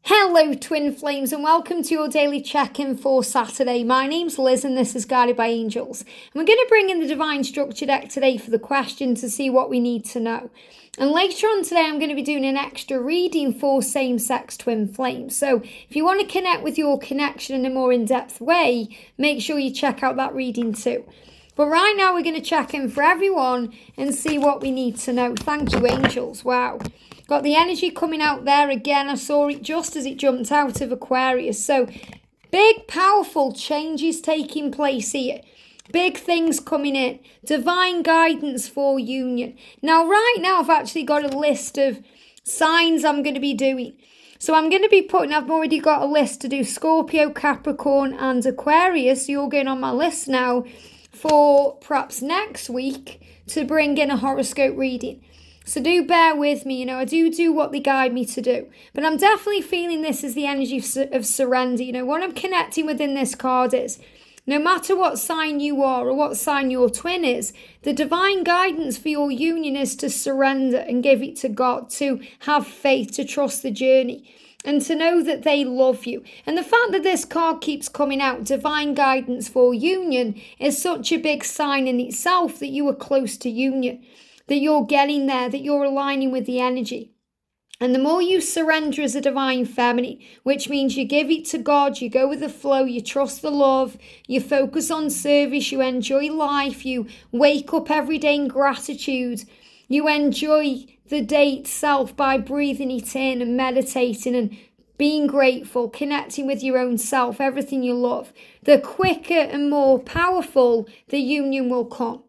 Hello Twin Flames and welcome to your daily check-in for Saturday. My name's Liz and this is Guided by Angels. And we're going to bring in the Divine Structure deck today for the question to see what we need to know. And later on today I'm going to be doing an extra reading for same-sex twin flames. So if you want to connect with your connection in a more in-depth way, make sure you check out that reading too. But right now we're going to check in for everyone and see what we need to know. Thank you, angels. Wow. Got the energy coming out there again. I saw it just as it jumped out of Aquarius. So big, powerful changes taking place here. Big things coming in. Divine guidance for union. Now, right now, I've actually got a list of signs I'm going to be doing. So I'm going to be I've already got a list to do Scorpio, Capricorn and Aquarius. You're going on my list now for perhaps next week to bring in a horoscope reading. So do bear with me, I do what they guide me to do. But I'm definitely feeling this as the energy of surrender. What I'm connecting within this card is, no matter what sign you are or what sign your twin is, the divine guidance for your union is to surrender and give it to God, to have faith, to trust the journey, and to know that they love you. And the fact that this card keeps coming out, divine guidance for union, is such a big sign in itself that you are close to union, that you're getting there, that you're aligning with the energy. And the more you surrender as a divine feminine, which means you give it to God, you go with the flow, you trust the love, you focus on service, you enjoy life, you wake up every day in gratitude, you enjoy the day itself by breathing it in and meditating and being grateful, connecting with your own self, everything you love, the quicker and more powerful the union will come.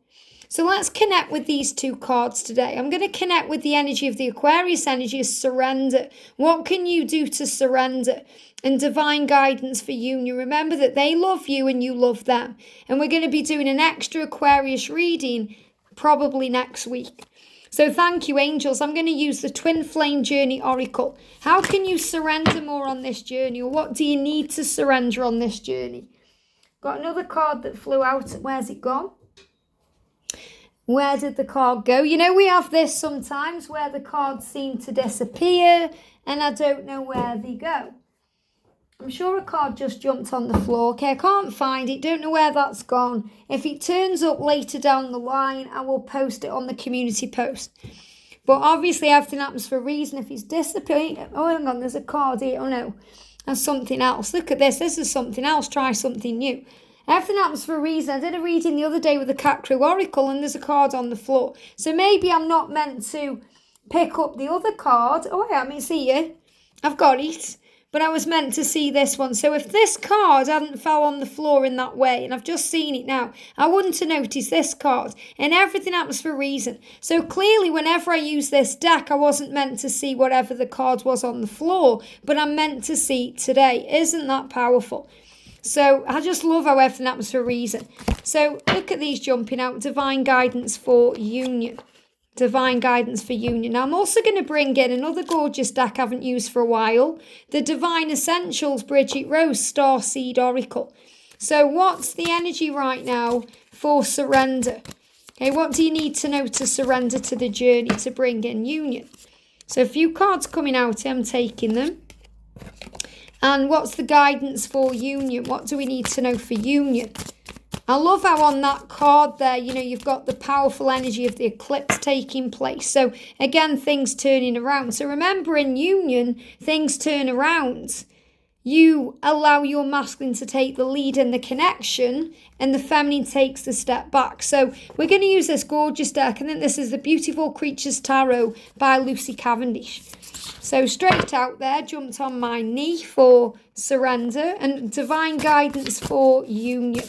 So let's connect with these two cards today. I'm going to connect with the energy of the Aquarius energy is surrender. What can you do to surrender? And divine guidance for union. Remember that they love you and you love them. And we're going to be doing an extra Aquarius reading probably next week. So thank you, angels. I'm going to use the Twin Flame Journey Oracle. How can you surrender more on this journey? Or what do you need to surrender on this journey? Got another card that flew out. Where's it gone? Where did the card go? We have this sometimes where the cards seem to disappear and I don't know where they go. I'm sure a card just jumped on the floor. Okay, I can't find it. Don't know where that's gone. If it turns up later down the line, I will post it on the community post. But obviously everything happens for a reason. If it's disappearing, oh, hang on, there's a card here. Oh no, that's something else. Look at this. This is something else. Try something new. Everything happens for a reason. I did a reading the other day with the Cat Crew Oracle and there's a card on the floor. So maybe I'm not meant to pick up the other card. Oh, yeah, let me see you. I've got it. But I was meant to see this one. So if this card hadn't fell on the floor in that way, and I've just seen it now, I wouldn't have noticed this card. And everything happens for a reason. So clearly, whenever I use this deck, I wasn't meant to see whatever the card was on the floor, but I'm meant to see it today. Isn't that powerful? So I just love how everything happens for a reason. So look at these jumping out. Divine guidance for union. Divine guidance for union. Now I'm also going to bring in another gorgeous deck I haven't used for a while. The Divine Essentials Bridget Rose Starseed Oracle. So what's the energy right now for surrender? Okay, what do you need to know to surrender to the journey to bring in union? So a few cards coming out. I'm taking them. And what's the guidance for union? What do we need to know for union? I love how on that card there, you've got the powerful energy of the eclipse taking place. So again, things turning around. So remember, in union, things turn around. You allow your masculine to take the lead in the connection and the feminine takes the step back. So we're going to use this gorgeous deck. I think this is the Beautiful Creatures Tarot by Lucy Cavendish. So straight out there, jumped on my knee for surrender and divine guidance for union.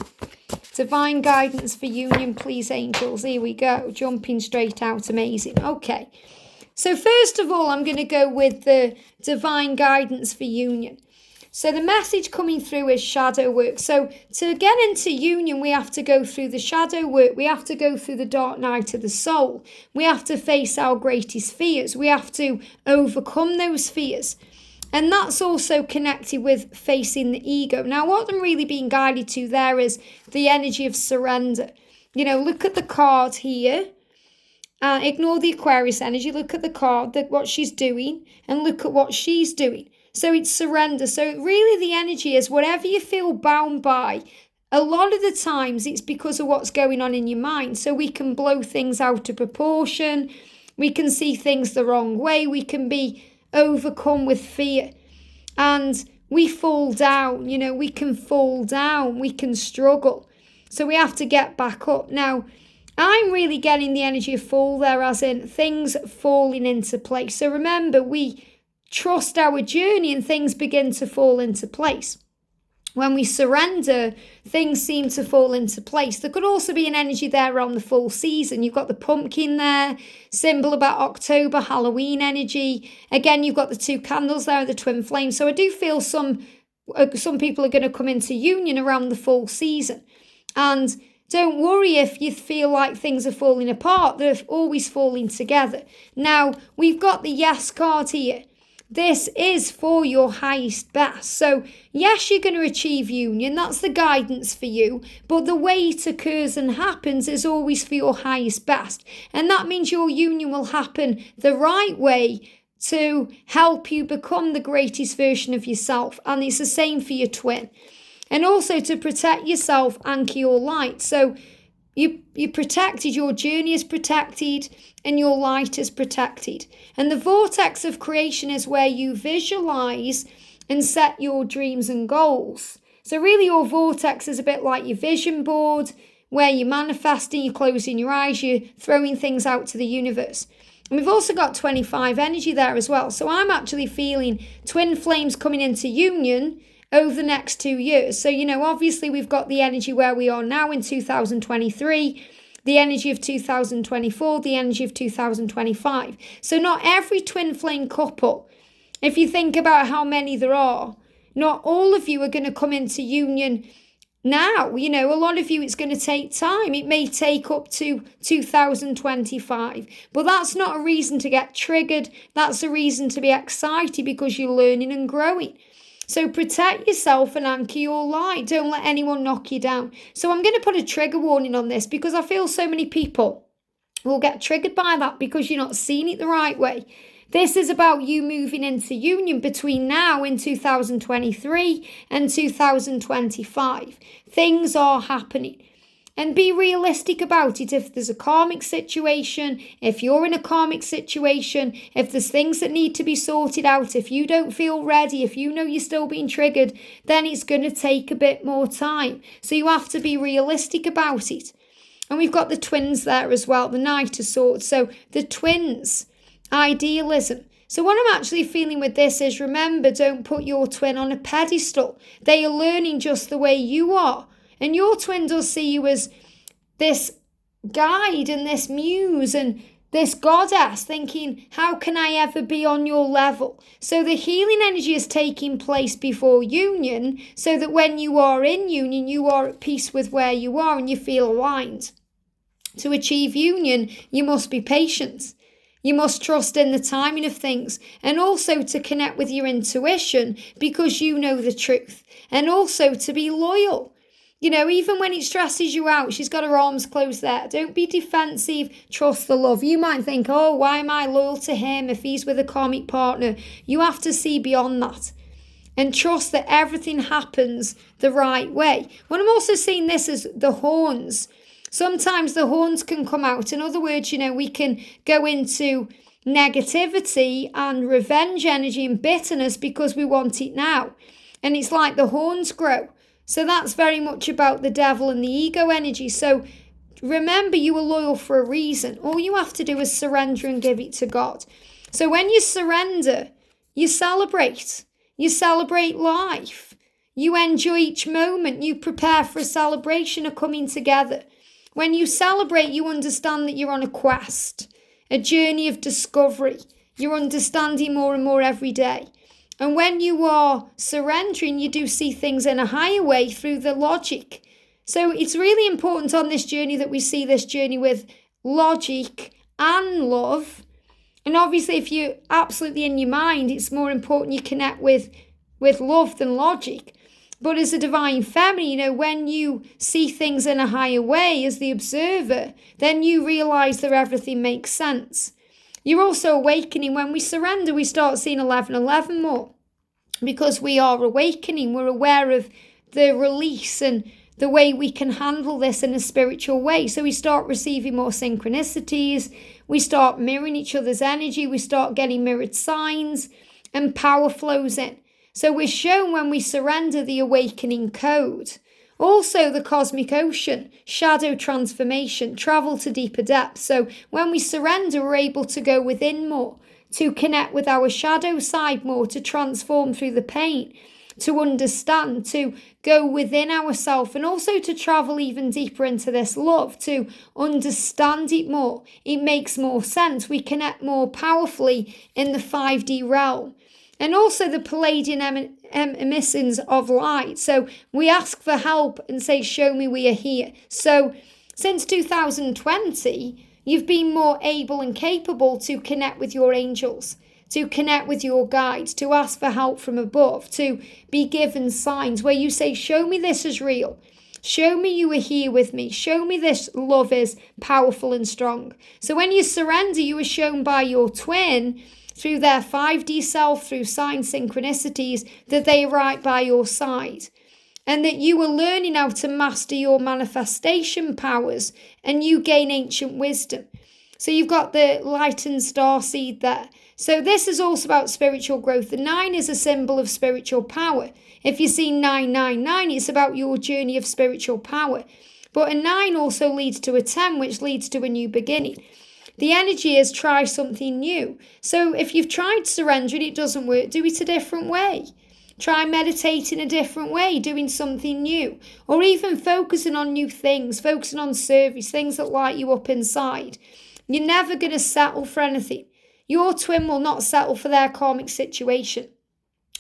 Divine guidance for union, please, angels. Here we go. Jumping straight out. Amazing. Okay. So first of all, I'm going to go with the divine guidance for union. So the message coming through is shadow work. So to get into union, we have to go through the shadow work. We have to go through the dark night of the soul. We have to face our greatest fears. We have to overcome those fears. And that's also connected with facing the ego. Now, what I'm really being guided to there is the energy of surrender. Look at the card here. Ignore the Aquarius energy. Look at the card, what she's doing, and look at what she's doing. So it's surrender. So really the energy is whatever you feel bound by, a lot of the times it's because of what's going on in your mind. So we can blow things out of proportion. We can see things the wrong way. We can be overcome with fear. And we fall down, we can fall down. We can struggle. So we have to get back up. Now, I'm really getting the energy of fall there, as in things falling into place. So remember, we trust our journey and things begin to fall into place. When we surrender, things seem to fall into place. There could also be an energy there around the full season. You've got the pumpkin there, symbol about October, Halloween energy. Again, you've got the 2 candles there, the twin flames. So I do feel some people are going to come into union around the full season. And don't worry if you feel like things are falling apart. They're always falling together. Now, we've got the yes card here. This is for your highest best. So, yes, you're going to achieve union. That's the guidance for you. But the way it occurs and happens is always for your highest best. And that means your union will happen the right way to help you become the greatest version of yourself. And it's the same for your twin. And also to protect yourself, anchor your light. So you're protected, your journey is protected, and your light is protected. And the vortex of creation is where you visualize and set your dreams and goals. So really your vortex is a bit like your vision board, where you're manifesting, you're closing your eyes, you're throwing things out to the universe. And we've also got 25 energy there as well. So I'm actually feeling twin flames coming into union over the next 2 years. So, obviously we've got the energy where we are now in 2023, the energy of 2024, the energy of 2025. So not every twin flame couple, if you think about how many there are, not all of you are going to come into union now. A lot of you, it's going to take time. It may take up to 2025, but that's not a reason to get triggered. That's a reason to be excited because you're learning and growing. So protect yourself and anchor your light. Don't let anyone knock you down. So I'm going to put a trigger warning on this because I feel so many people will get triggered by that because you're not seeing it the right way. This is about you moving into union between now in 2023 and 2025. Things are happening. And be realistic about it. If there's a karmic situation, if you're in a karmic situation, if there's things that need to be sorted out, if you don't feel ready, if you know you're still being triggered, then it's going to take a bit more time. So you have to be realistic about it. And we've got the twins there as well, the Knight of Swords. So the twins, idealism. So what I'm actually feeling with this is, remember, don't put your twin on a pedestal. They are learning just the way you are. And your twin does see you as this guide and this muse and this goddess, thinking, how can I ever be on your level? So the healing energy is taking place before union, so that when you are in union, you are at peace with where you are and you feel aligned. To achieve union, you must be patient. You must trust in the timing of things, and also to connect with your intuition because you know the truth, and also to be loyal. Even when it stresses you out, she's got her arms closed there. Don't be defensive. Trust the love. You might think, oh, why am I loyal to him if he's with a karmic partner? You have to see beyond that and trust that everything happens the right way. When I'm also seeing this as the horns, sometimes the horns can come out. In other words, we can go into negativity and revenge energy and bitterness because we want it now. And it's like the horns grow. So that's very much about the devil and the ego energy. So remember, you are loyal for a reason. All you have to do is surrender and give it to God. So when you surrender, you celebrate. You celebrate life. You enjoy each moment. You prepare for a celebration of coming together. When you celebrate, you understand that you're on a quest, a journey of discovery. You're understanding more and more every day. And when you are surrendering, you do see things in a higher way through the logic. So it's really important on this journey that we see this journey with logic and love. And obviously, if you're absolutely in your mind, it's more important you connect with love than logic. But as a divine feminine, when you see things in a higher way as the observer, then you realize that everything makes sense. You're also awakening. When we surrender, we start seeing 11:11 more. because we are awakening. We're aware of the release and the way we can handle this in a spiritual way. So we start receiving more synchronicities, we start mirroring each other's energy, we start getting mirrored signs, and power flows in. So we're shown when we surrender the awakening code. Also the cosmic ocean, shadow transformation, travel to deeper depths. So when we surrender, we're able to go within more, to connect with our shadow side more, to transform through the pain, to understand, to go within ourselves, and also to travel even deeper into this love, to understand it more. It makes more sense. We connect more powerfully in the 5D realm. And also the Palladian emissions of light. So we ask for help and say, show me we are here. So since 2020, you've been more able and capable to connect with your angels, to connect with your guides, to ask for help from above, to be given signs where you say, show me this is real. Show me you are here with me. Show me this love is powerful and strong. So when you surrender, you are shown by your twin, through their 5D self, through sign synchronicities, that they are right by your side. And that you are learning how to master your manifestation powers, and you gain ancient wisdom. So you've got the light and starseed there. So this is also about spiritual growth. The 9 is a symbol of spiritual power. If you see 999, it's about your journey of spiritual power. But a 9 also leads to a 10, which leads to a new beginning. The energy is try something new. So if you've tried surrender and it doesn't work, do it a different way. Try meditating a different way, doing something new. Or even focusing on new things, focusing on service, things that light you up inside. You're never going to settle for anything. Your twin will not settle for their karmic situation.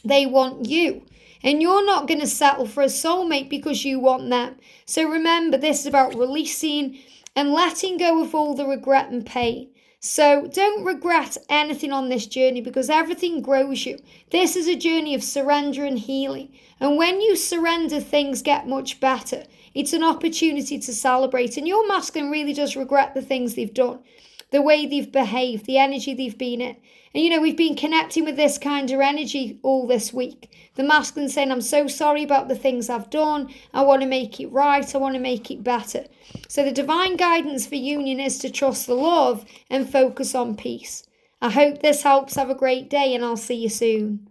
They want you. And you're not going to settle for a soulmate because you want them. So remember, this is about releasing and letting go of all the regret and pain. So don't regret anything on this journey, because everything grows you. This is a journey of surrender and healing. And when you surrender, things get much better. It's an opportunity to celebrate. And your masculine really does regret the things they've done, the way they've behaved, the energy they've been in. And we've been connecting with this kind of energy all this week. The masculine saying, I'm so sorry about the things I've done. I want to make it right. I want to make it better. So the divine guidance for union is to trust the love and focus on peace. I hope this helps. Have a great day, and I'll see you soon.